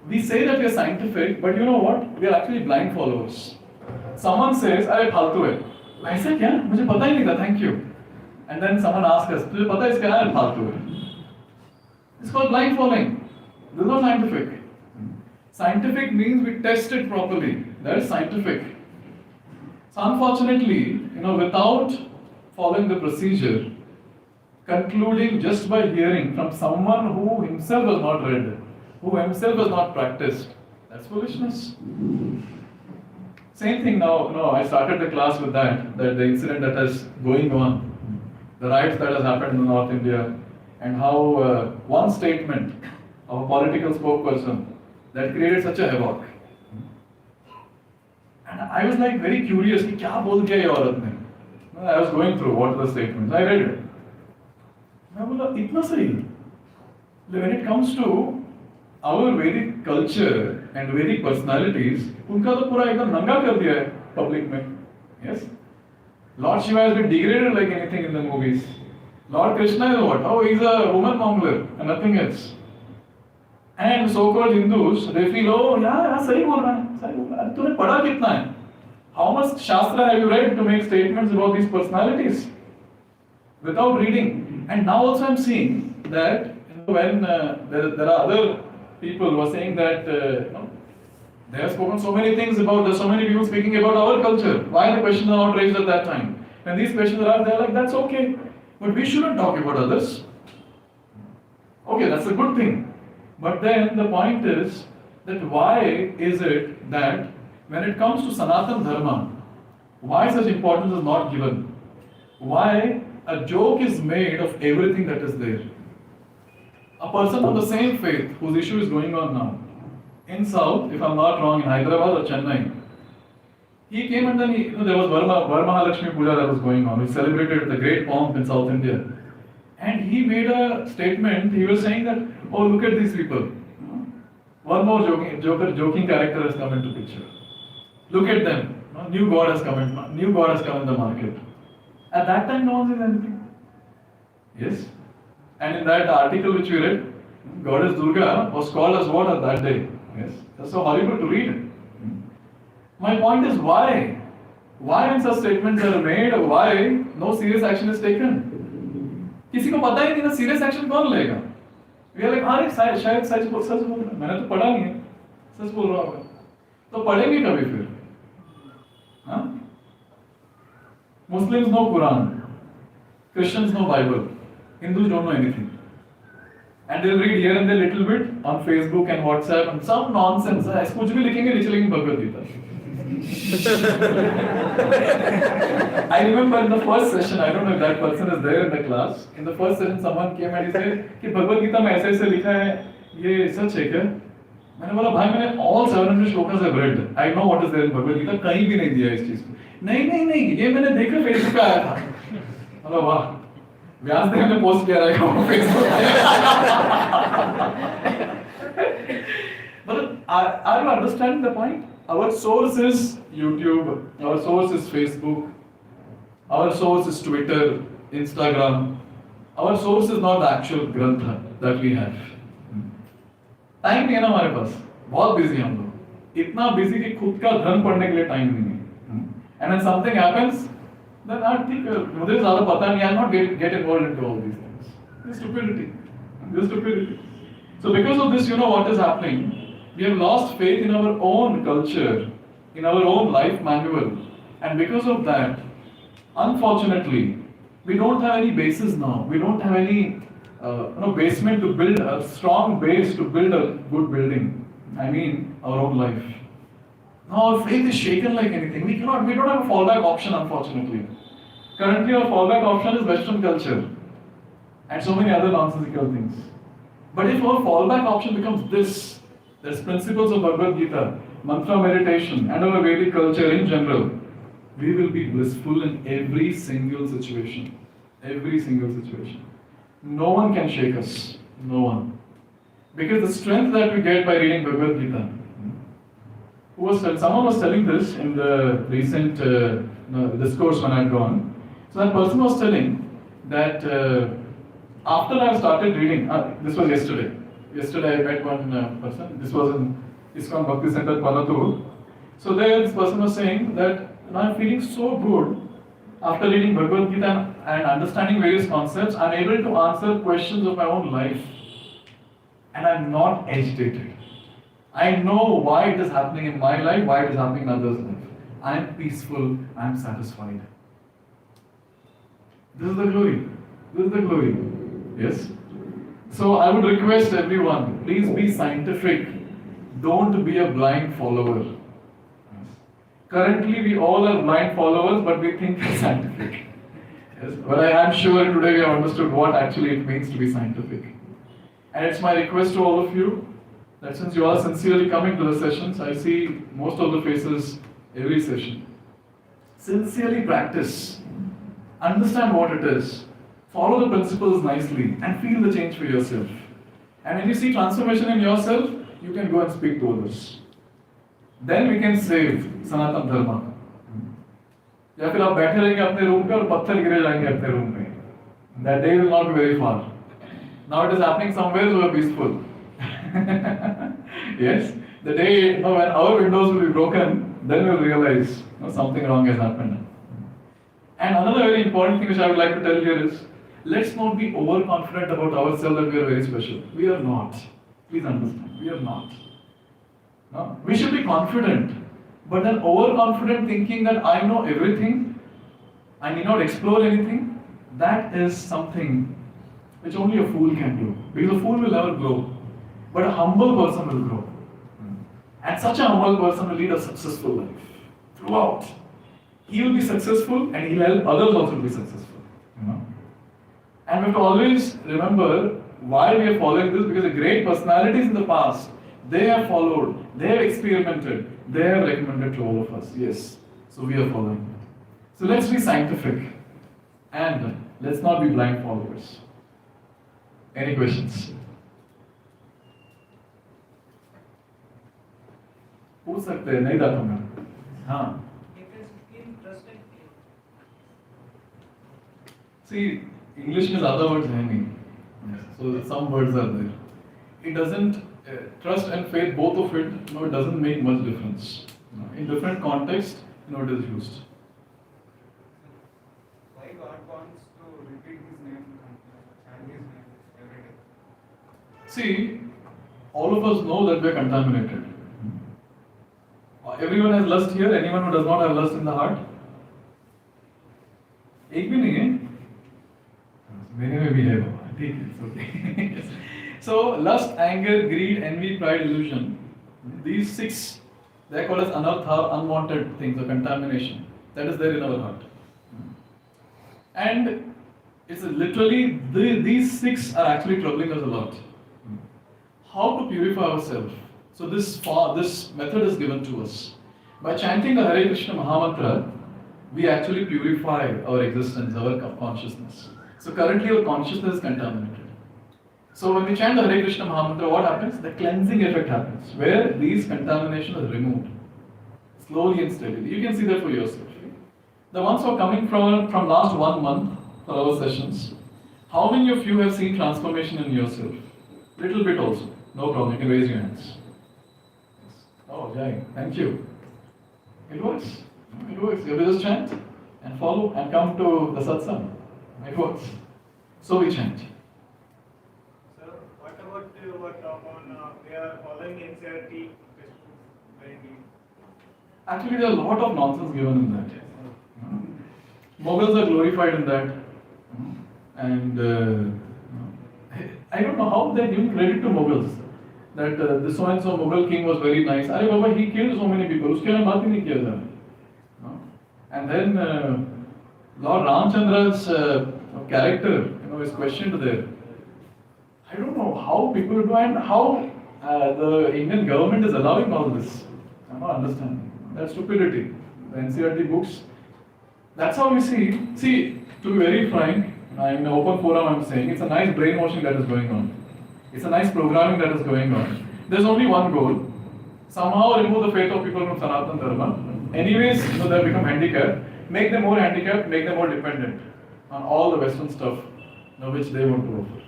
we say that we are scientific, but you know what? We are actually blind followers. Someone says, "अरे फालतू है." ऐसा क्या? मुझे पता ही नहीं था. Thank you. And then someone asks us, "तुझे पता है इसका क्या फालतू है?" It's called blind following. This is not scientific. Scientific means we test it properly. That is scientific. So unfortunately, without following the procedure, concluding just by hearing from someone who himself has not read, who himself has not practiced, that's foolishness. Same thing now, I started the class with that the incident that is going on, the riots that has happened in North India, and how one statement of a political spokesperson that created such a havoc. And I was like very curious, कि क्या बोल दिया ये औरत ने? I was going through what were the statements. I read it. मैं बोला इतना सही. When it comes to our Vedic culture and Vedic personalities, उनका तो पूरा एकदम नंगा कर दिया है public में. Yes. Lord Shiva has been degraded like anything in the movies. Lord Krishna is what? Oh, he's a woman monger and nothing else. And so-called Hindus, they feel, oh, yeah, सही बोल रहा है, सही बोल रहा है. तूने पढ़ा कितना है? How much Shastra have you read to make statements about these personalities? Without reading. And now also I'm seeing that when there are other people who are saying that they have spoken so many things about, there's so many people speaking about our culture. Why the questions are not raised at that time? When these questions are, they're like, that's okay. But we shouldn't talk about others. Okay, that's a good thing. But then the point is that why is it that when it comes to Sanatan Dharma, why such importance is not given? Why a joke is made of everything that is there? A person of the same faith whose issue is going on now, in South, if I'm not wrong, in Hyderabad or Chennai, he came and then there was Varmahalakshmi Puja that was going on. We celebrated with a great pomp in South India. And he made a statement, he was saying that, oh, look at these people. One more joking character has come into picture. Look at them. New God has come in the market. At that time, no one says anything. Yes. And in that article which we read, Goddess Durga was called as what at that day? Yes. That's so horrible to read. My point is why? Why when such statements are made, why no serious action is taken? किसी को पता ही नहीं ना serious action कौन लेगा? We are like, अरे शायद सच बोल रहा है, मैंने तो पढ़ा नहीं है, सच बोल रहा होगा, तो पढ़ेंगे कभी फिर? हाँ? Muslims know Quran, Christians know Bible, Hindus don't know anything. And they'll read here and there little bit on Facebook and WhatsApp and some nonsense. कुछ भी लिखेंगे नीचे लिखेंगे Bhagavad Gita. I remember in the first session, I don't know if that person is there in the class. In the first session, someone came and he said कि भगवद गीता में ऐसे ऐसे लिखा है, ये सच है क्या? मैंने बोला भाई मैंने all 700 shlokas have read. I know what is there in Bhagavad Gita, कहीं भी नहीं दिया इस चीज को. नहीं, ये मैंने देखा Facebook पे आया था. बोला वाह. व्यासदेव ने पोस्ट किया रहेगा फेसबुक पे. But are you understanding the point? Our source is YouTube, our source is Facebook, our source is Twitter, Instagram. Our source is not the actual grantha that we have. Time नहीं है ना हमारे पास, बहुत busy हम लोग, इतना busy कि खुद का धर्म पढ़ने के लिए टाइम नहीं है. And when something happens, then I think मुझे ज़्यादा पता नहीं, I'm not get involved into all these things. This stupidity. So because of this, you know what is happening? We have lost faith in our own culture, in our own life manual, and because of that, unfortunately, we don't have any basis now. We don't have any basement to build a strong base to build a good building. I mean, our own life. Now our faith is shaken like anything. We don't have a fallback option, unfortunately. Currently our fallback option is Western culture and so many other nonsensical things. But if our fallback option becomes this, there's principles of Bhagavad Gita, mantra meditation and our Vedic culture in general, we will be blissful in every single situation. Every single situation. No one can shake us. No one. Because the strength that we get by reading Bhagavad Gita, someone was telling this in the recent discourse when I had gone. So that person was telling that after I started reading, this was yesterday. Yesterday I met one person. This was in ISKCON Bhakti Center, Palatur. So there this person was saying that I'm feeling so good after reading Bhagavad Gita and understanding various concepts. I'm able to answer questions of my own life, and I'm not agitated. I know why it is happening in my life, why it is happening in others' life. I am peaceful, I am satisfied. This is the glory. This is the glory. Yes? So I would request everyone, please be scientific. Don't be a blind follower. Currently we all are blind followers, but we think we're scientific. Yes? But I am sure today we have understood what actually it means to be scientific. And it's my request to all of you, that since you are sincerely coming to the sessions, I see most of the faces every session. Sincerely practice. Understand what it is. Follow the principles nicely and feel the change for yourself. And when you see transformation in yourself, you can go and speak to others. Then we can save Sanatana Dharma. या फिर आप बैठे रहेंगे अपने room पे और पत्थर गिरे जाएंगे अपने रूम में. That day will not be very far. Now it is happening somewhere so peaceful. Yes, the day when our windows will be broken, then we'll realize something wrong has happened. And another very important thing which I would like to tell here is, let's not be overconfident about ourselves that we are very special. We are not. Please understand, we are not. No? We should be confident, but an overconfident thinking that I know everything, I need not explore anything, that is something which only a fool can do. Because a fool will never grow, but a humble person will grow. And such a humble person will lead a successful life throughout. He will be successful and he will help others also to be successful. And we have to always remember why we are following this, because the great personalities in the past, they have followed, they have experimented, they have recommended to all of us. Yes, so we are following. So let's be scientific and let's not be blind followers. Any questions? पूछ सकते हैं, नहीं जाता मैं. हाँ. See, English में ज़्यादा words हैं नहीं. So some words are there. It doesn't trust and faith, both of it, it doesn't make much difference. In different context, it is used. See, all of us know that we are contaminated. Everyone has lust here. Anyone who does not have lust in the heart? एक भी नहीं है. मेरे में भी है बाबा. ठीक है, it's okay. So lust, anger, greed, envy, pride, illusion. These 6, they are called as anartha, unwanted things, or contamination. That is there in our heart. And it's literally these 6 are actually troubling us a lot. How to purify ourselves? So this method is given to us. By chanting the Hare Krishna Mahamantra, we actually purify our existence, our consciousness. So currently our consciousness is contaminated. So when we chant the Hare Krishna Mahamantra, what happens? The cleansing effect happens, where these contamination is removed, slowly and steadily. You can see that for yourself. The ones who are coming from last 1 month for our sessions, how many of you have seen transformation in yourself? Little bit also. No problem, you can raise your hands. Oh, Jai, thank you. It works. It works. You have to just chant and follow and come to the satsang. It works. So we chant. Sir, what about what on we are following NCRT very deep? Actually, there are a lot of nonsense given in that. Mughals are glorified in that. And I don't know how they're giving credit to Mughals. That the so and so Mughal king was very nice. Arey Baba, he killed so many people. Uske mein baat hi nahi kiya जा रहा. And then Lord Ramchandra's character, is questioned there. I don't know how people do and how the Indian government is allowing all this. I'm not understanding. That's stupidity. The NCRT books. That's how we see. See, to be very frank, in an open forum I'm saying, it's a nice brainwashing that is going on. It's a nice programming that is going on. There's only one goal. Somehow remove the faith of people from Sanatana Dharma. Anyways, they become handicapped. Make them more handicapped, make them more dependent on all the Western stuff which they want to offer.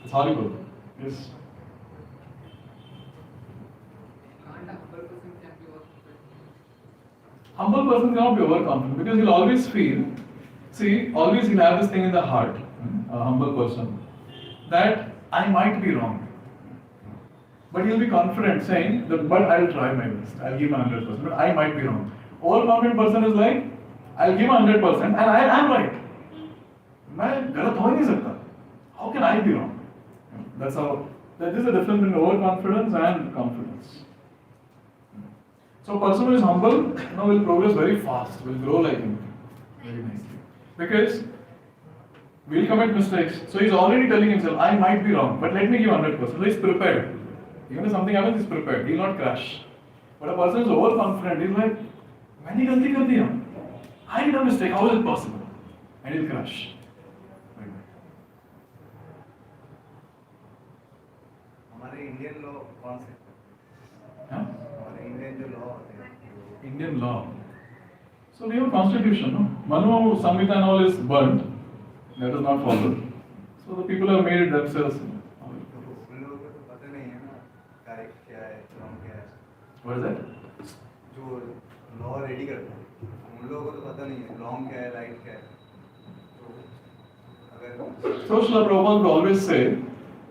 It's horrible. Yes. Humble person cannot be overconfident because he'll always feel, always he'll have this thing in the heart, a humble person, that I might be wrong. But he'll be confident saying that, but I'll try my best, I'll give my 100%, but I might be wrong. Overconfident person is like, I'll give my 100% and I am right. मैं गलत हो नहीं सकता. How can I be wrong? That's how. There is a difference between overconfidence and confidence. So a person who is humble, will progress very fast, will grow like him very nicely. Because we'll commit mistakes. So he's already telling himself, I might be wrong, but let me give 100%. So he's prepared. Even if something happens, he's prepared. He'll not crash. But a person is overconfident, he's like, मैंने गलती कर दिया. I did a mistake. How is it possible? And he'll crash. हमारे Indian law कौन से हमारे Indian जो law होते हैं Indian law. So we have a constitution, no? Manu Samhita and all is burnt. That is not followed. So the people have made it themselves. उन लोगों को तो पता नहीं है ना करेक्ट क्या है रॉन्ग क्या है What is that? जो लॉ रेडी करते हैं उन लोगों को तो पता नहीं है रॉन्ग क्या है राइट क्या है तो अगर So Srila Prabhupada would always say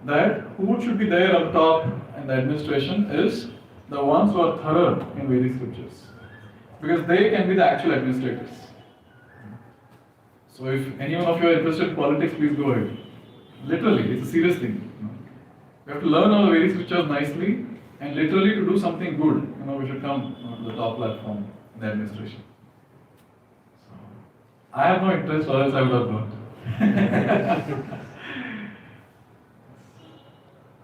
that who should be there on top in the administration is the ones who are thorough in Vedic scriptures. Because they can be the actual administrators. So if anyone of you are interested in politics, please go ahead. Literally, it's a serious thing. We have to learn all the Vedic scriptures nicely and literally to do something good, we should come to the top platform in the administration. So, I have no interest, or else I would have learned.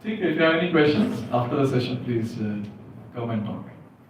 Okay, if you have any questions after the session, please come and talk.